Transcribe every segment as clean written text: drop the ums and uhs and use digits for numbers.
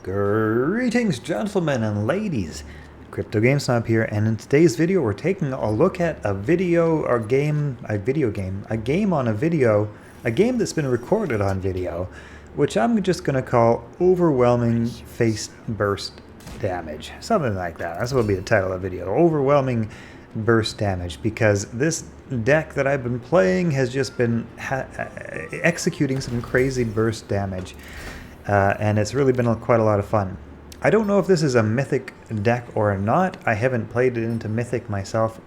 Greetings, gentlemen and ladies. Crypto GameSnob here, and in today's video we're taking a look at a game on a video, a game that's been recorded on video, which I'm just going to call Overwhelming Face Burst Damage. Something like that. That's what will be the title of the video. Overwhelming Burst Damage, because this deck that I've been playing has just been executing some crazy burst damage. And it's really been quite a lot of fun. I don't know if this is a Mythic deck or not. I haven't played it into Mythic myself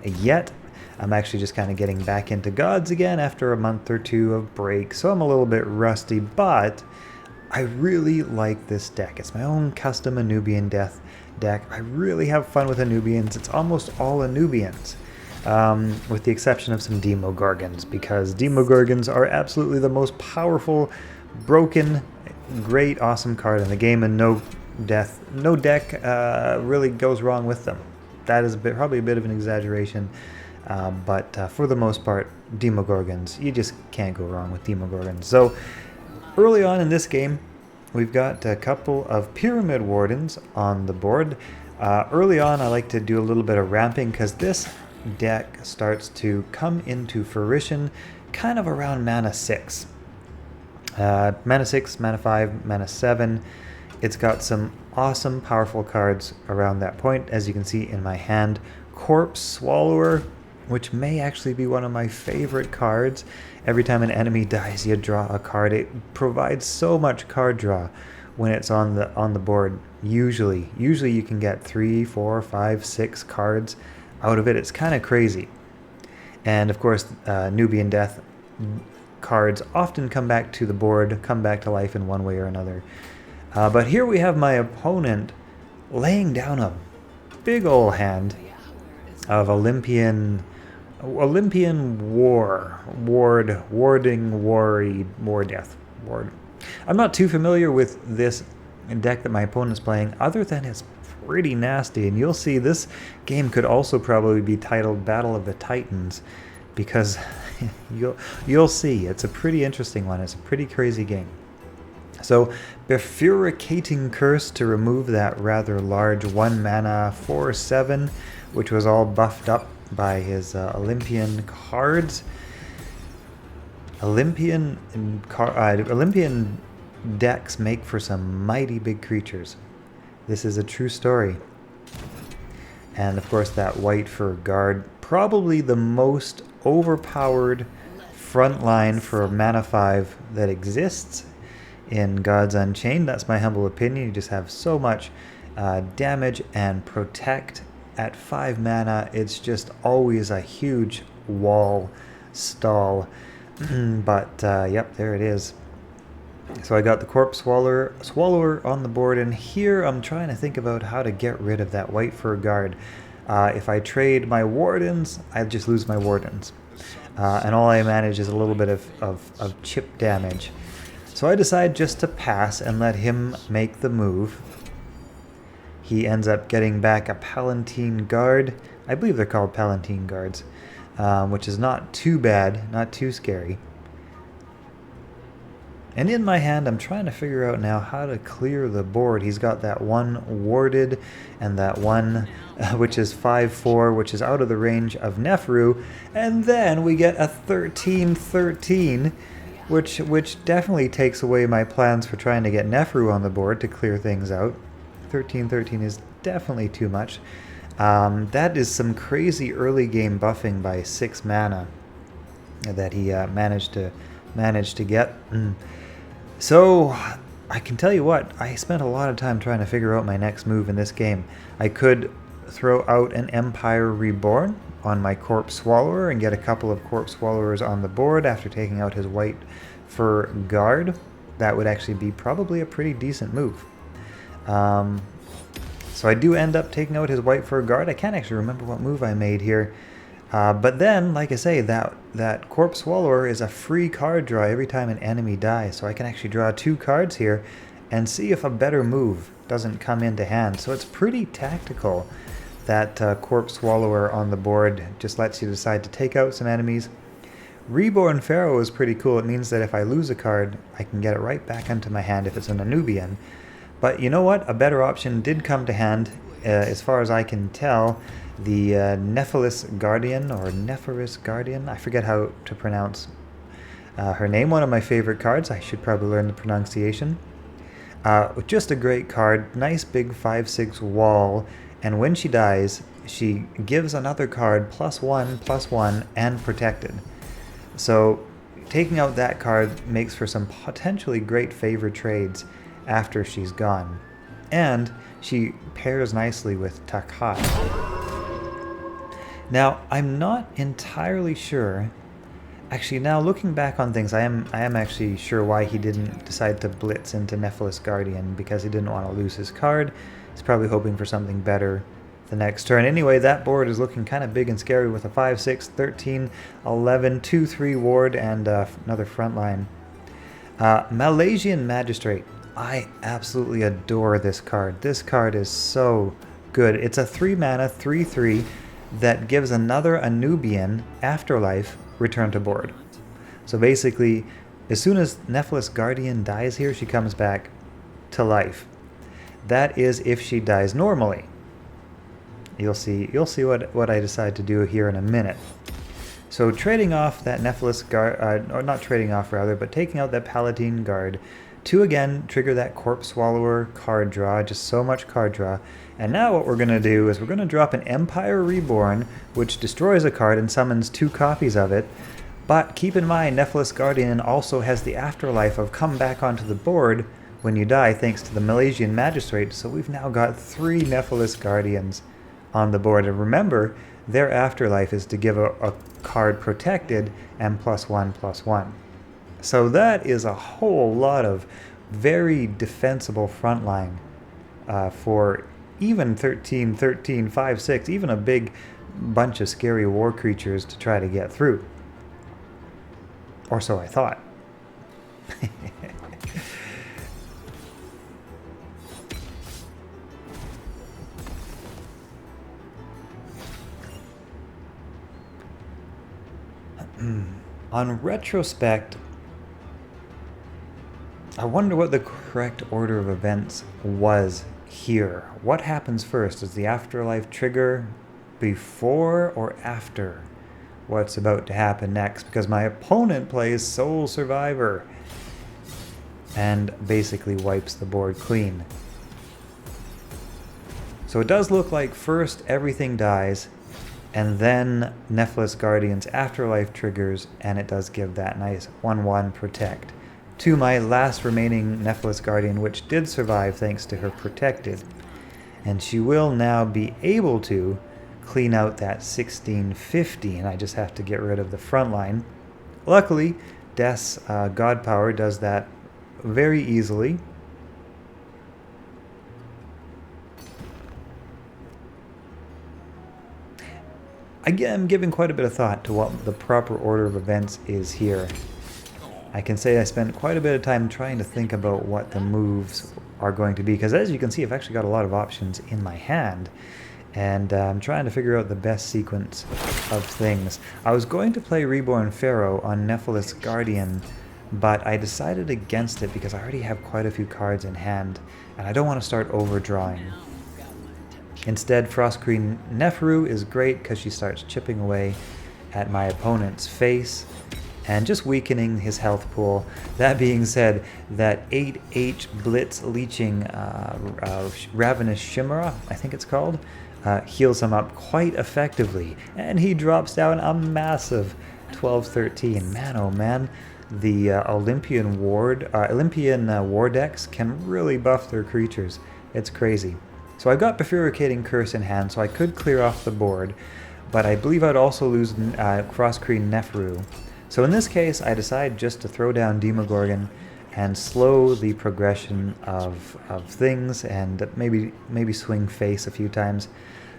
yet. I'm actually just kind of getting back into Gods again after a month or two of break, so I'm a little bit rusty, but I really like this deck. It's my own custom Anubian deck. I really have fun with Anubians. It's almost all Anubians, with the exception of some Demogorgons, because Demogorgons are absolutely the most powerful, broken, great, awesome card in the game, and no deck really goes wrong with them. That is probably a bit of an exaggeration, but for the most part, Demogorgons, you just can't go wrong with Demogorgons. So early on in this game, we've got a couple of Pyramid Wardens on the board. Early on, I like to do a little bit of ramping, because this deck starts to come into fruition kind of around mana 6. Mana 6, mana 5, mana 7. It's got some awesome, powerful cards around that point, as you can see in my hand. Corpse Swallower, which may actually be one of my favorite cards. Every time an enemy dies, you draw a card. It provides so much card draw when it's on the board. Usually you can get 3, 4, 5, 6 cards out of it. It's kind of crazy. And of course, Nubian Death cards often come back to the board, come back to life in one way or another. But here we have my opponent laying down a big ol' hand of Olympian War Death. I'm not too familiar with this deck that my opponent's playing, other than it's pretty nasty, and you'll see this game could also probably be titled Battle of the Titans, because you'll see it's a pretty interesting one. It's a pretty crazy game. So Bifurcating Curse to remove that rather large 1 mana 4/7, which was all buffed up by his Olympian cards. Olympian decks make for some mighty big creatures. This is a true story. And of course that white for guard, probably the most overpowered front line for mana 5 that exists in Gods Unchained. That's my humble opinion. You just have so much damage and protect at 5 mana. It's just always a huge wall stall. But yep, there it is. So I got the Corpse Swallower on the board, and here I'm trying to think about how to get rid of that white fur guard. If I trade my Wardens, I just lose my Wardens. And all I manage is a little bit of chip damage. So I decide just to pass and let him make the move. He ends up getting back a Palatine Guard. I believe they're called Palatine Guards, which is not too bad, not too scary. And in my hand, I'm trying to figure out now how to clear the board. He's got that one warded, and that one which is 5/4, which is out of the range of Nefru. And then we get a 13/13, which definitely takes away my plans for trying to get Nefru on the board to clear things out. 13/13 is definitely too much. That is some crazy early game buffing by 6 mana that he managed to get. So I can tell you what, I spent a lot of time trying to figure out my next move in this game. I could throw out an Empire Reborn on my Corpse Swallower and get a couple of Corpse Swallowers on the board after taking out his white fur guard. That would actually be probably a pretty decent move. So I do end up taking out his white fur guard. I can't actually remember what move I made here. But then, like I say, that Corpse Swallower is a free card draw every time an enemy dies. So I can actually draw 2 cards here and see if a better move doesn't come into hand. So it's pretty tactical. That Corpse Swallower on the board just lets you decide to take out some enemies. Reborn Pharaoh is pretty cool. It means that if I lose a card, I can get it right back into my hand if it's an Anubian. But you know what? A better option did come to hand, as far as I can tell. The Nephilis Guardian, or Nephiris Guardian, I forget how to pronounce her name. One of my favorite cards. I should probably learn the pronunciation. Just a great card, nice big 5/6 wall, and when she dies, she gives another card +1/+1 and protected. So taking out that card makes for some potentially great favor trades after she's gone. And she pairs nicely with Takai. Now, I'm not entirely sure. Actually, now looking back on things, I am actually sure why he didn't decide to blitz into Nephilis Guardian, because he didn't want to lose his card. He's probably hoping for something better the next turn. Anyway, that board is looking kind of big and scary with a 5/6, 13, 11, 2/3 ward, and another front line. Malaysian Magistrate. I absolutely adore this card. This card is so good. It's a 3 mana, 3/3 that gives another Anubian Afterlife return to board. So basically, as soon as Nephilis Guardian dies here, she comes back to life. That is if she dies normally. You'll see what I decide to do here in a minute. So trading off that Nephilis Guard, or not trading off rather, but taking out that Paladin Guard to again trigger that Corpse Swallower card draw, just so much card draw. And now what we're going to do is we're going to drop an Empire Reborn, which destroys a card and summons 2 copies of it. But keep in mind, Nephilis Guardian also has the afterlife of come back onto the board when you die, thanks to the Malaysian Magistrate. So we've now got 3 Nephilis Guardians on the board. And remember, their afterlife is to give a card protected and +1/+1. So that is a whole lot of very defensible frontline for even 13, 13, 5, 6, even a big bunch of scary war creatures to try to get through. Or so I thought. On retrospect, I wonder what the correct order of events was here. What happens first? Does the afterlife trigger before or after what's about to happen next? Because my opponent plays Soul Survivor and basically wipes the board clean. So it does look like first everything dies, and then Nephilis Guardian's afterlife triggers, and it does give that nice 1/1 protect to my last remaining Nephilis Guardian, which did survive thanks to her protected. And she will now be able to clean out that 16/15. I just have to get rid of the front line. Luckily, Death's God Power does that very easily. I'm giving quite a bit of thought to what the proper order of events is here. I can say I spent quite a bit of time trying to think about what the moves are going to be, because as you can see, I've actually got a lot of options in my hand, and I'm trying to figure out the best sequence of things. I was going to play Reborn Pharaoh on Nephilis Guardian, but I decided against it because I already have quite a few cards in hand, and I don't want to start overdrawing. Instead, Frostgreen Neferu is great because she starts chipping away at my opponent's face and just weakening his health pool. That being said, that 8H Blitz Leeching Ravenous Chimera, I think it's called, heals him up quite effectively, and he drops down a massive 12/13. Man, oh man, the Olympian war decks can really buff their creatures. It's crazy. So I've got Bifurcating Curse in hand, so I could clear off the board, but I believe I'd also lose Frostgreen Neferu. So in this case, I decide just to throw down Demogorgon and slow the progression of things, and maybe swing face a few times.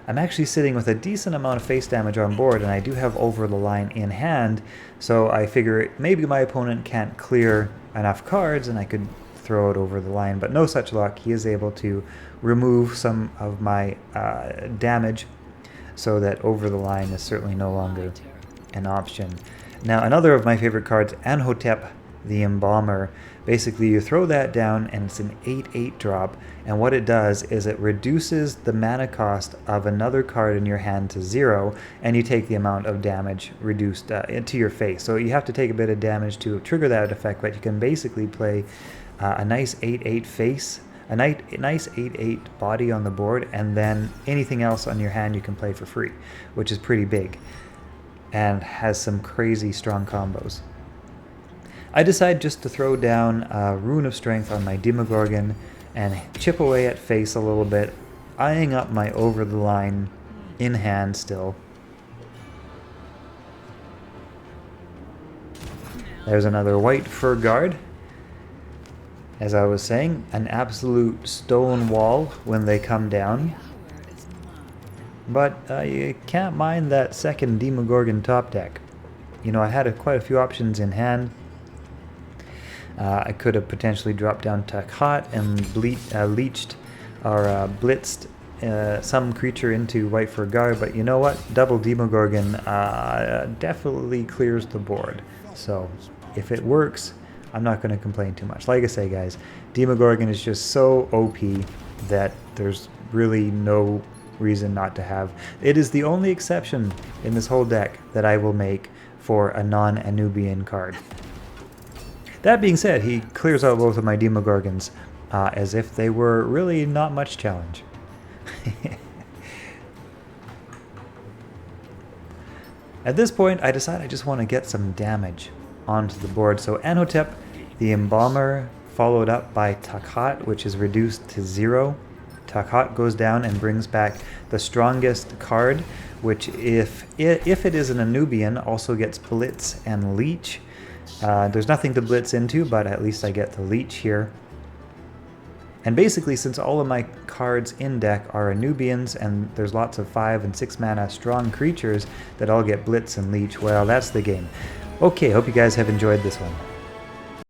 I'm actually sitting with a decent amount of face damage on board, and I do have Over the Line in hand, so I figure maybe my opponent can't clear enough cards and I could throw it over the line, but no such luck. He is able to remove some of my damage, so that Over the Line is certainly no longer an option. Now, another of my favorite cards, Anhotep the Embalmer. Basically, you throw that down and it's an 8/8 drop, and what it does is it reduces the mana cost of another card in your hand to 0, and you take the amount of damage reduced into your face. So you have to take a bit of damage to trigger that effect, but you can basically play a nice 8/8 face, a nice 8/8 body on the board, and then anything else on your hand you can play for free, which is pretty big and has some crazy strong combos. I decide just to throw down a Rune of Strength on my Demogorgon and chip away at face a little bit, eyeing up my over the line in hand still. There's another white fur guard. As I was saying, an absolute stone wall when they come down. But you can't mind that second Demogorgon top deck. You know, I had quite a few options in hand. I could have potentially dropped down Takhat and leeched or blitzed some creature into white fur guard, but you know what? Double Demogorgon definitely clears the board. So if it works, I'm not going to complain too much. Like I say, guys, Demogorgon is just so OP that there's really no reason not to have. It is the only exception in this whole deck that I will make for a non-Anubian card. That being said, he clears out both of my Demogorgons as if they were really not much challenge. At this point, I decide I just want to get some damage onto the board. So Anotep, the Embalmer, followed up by Takhat, which is reduced to 0. Takhat goes down and brings back the strongest card, which if it is an Anubian, also gets Blitz and Leech. There's nothing to blitz into, but at least I get the leech here. And basically, since all of my cards in deck are Anubians, and there's lots of 5 and 6 mana strong creatures that all get blitz and leech, well, that's the game. Okay, hope you guys have enjoyed this one.